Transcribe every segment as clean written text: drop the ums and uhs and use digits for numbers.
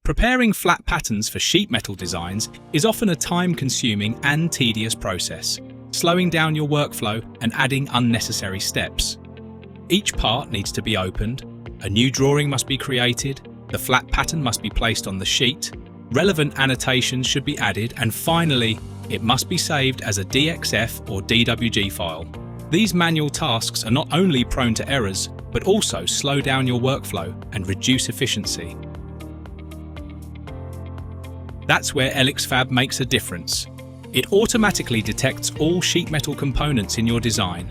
Preparing flat patterns for sheet metal designs is often a time-consuming and tedious process, slowing down your workflow and adding unnecessary steps. Each part needs to be opened, a new drawing must be created, the flat pattern must be placed on the sheet, relevant annotations should be added, and finally, it must be saved as a DXF or DWG file. These manual tasks are not only prone to errors, but also slow down your workflow and reduce efficiency. That's where ElixFab makes a difference. It automatically detects all sheet metal components in your design,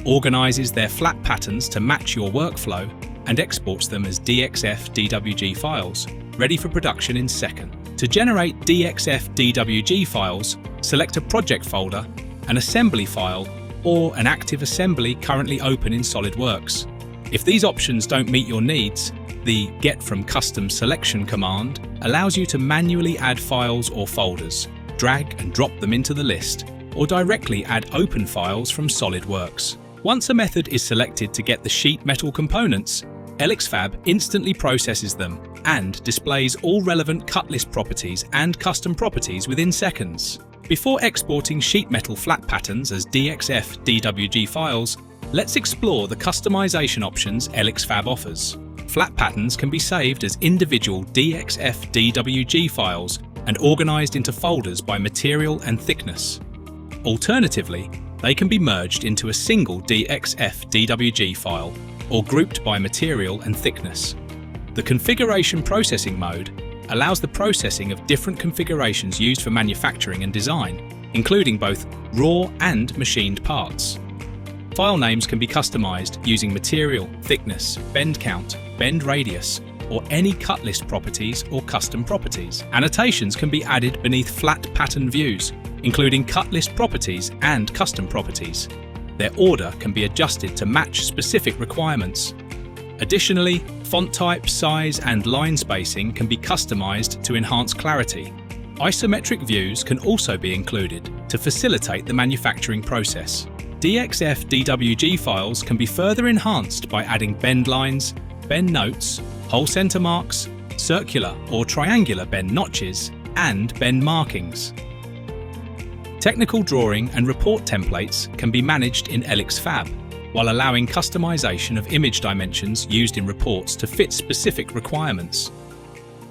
organizes their flat patterns to match your workflow, and exports them as DXF DWG files, ready for production in seconds. To generate DXF DWG files, select a project folder, an assembly file, or an active assembly currently open in SolidWorks. If these options don't meet your needs, the Get from Custom Selection command allows you to manually add files or folders, drag and drop them into the list, or directly add open files from SolidWorks. Once a method is selected to get the sheet metal components, ElixFab instantly processes them and displays all relevant cut list properties and custom properties within seconds. Before exporting sheet metal flat patterns as DXF DWG files, let's explore the customization options ElixFab offers. Flat patterns can be saved as individual DXF DWG files and organized into folders by material and thickness. Alternatively, they can be merged into a single DXF DWG file or grouped by material and thickness. The configuration processing mode allows the processing of different configurations used for manufacturing and design, including both raw and machined parts. File names can be customized using material, thickness, bend count, bend radius, or any cut list properties or custom properties. Annotations can be added beneath flat pattern views, including cut list properties and custom properties. Their order can be adjusted to match specific requirements. Additionally, font type, size, and line spacing can be customized to enhance clarity. Isometric views can also be included to facilitate the manufacturing process. DXF DWG files can be further enhanced by adding bend lines, bend notes, hole center marks, circular or triangular bend notches, and bend markings. Technical drawing and report templates can be managed in ElixFab, while allowing customization of image dimensions used in reports to fit specific requirements.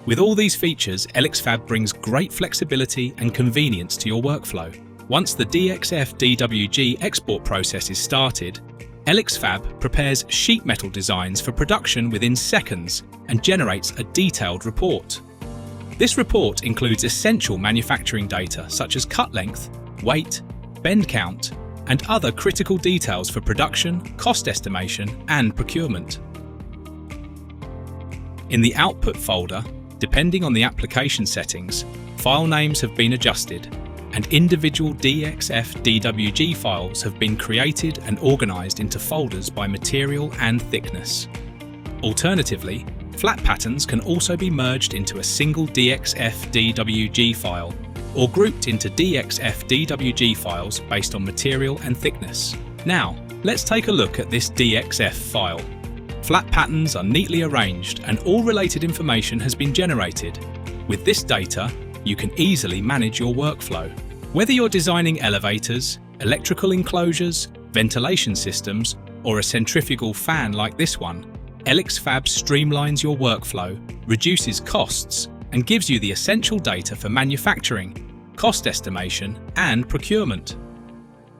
With all these features, ElixFab brings great flexibility and convenience to your workflow. Once the DXF DWG export process is started, ElixFab prepares sheet metal designs for production within seconds and generates a detailed report. This report includes essential manufacturing data such as cut length, weight, bend count, and other critical details for production, cost estimation, and procurement. In the output folder, depending on the application settings, file names have been adjusted, and individual DXF DWG files have been created and organized into folders by material and thickness. Alternatively, flat patterns can also be merged into a single DXF DWG file or grouped into DXF DWG files based on material and thickness. Now, let's take a look at this DXF file. Flat patterns are neatly arranged and all related information has been generated. With this data, you can easily manage your workflow. Whether you're designing elevators, electrical enclosures, ventilation systems, or a centrifugal fan like this one, ElixFab streamlines your workflow, reduces costs, and gives you the essential data for manufacturing, cost estimation, and procurement.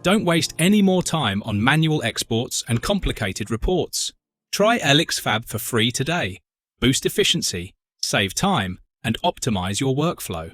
Don't waste any more time on manual exports and complicated reports. Try ElixFab for free today. Boost efficiency, save time, and optimize your workflow.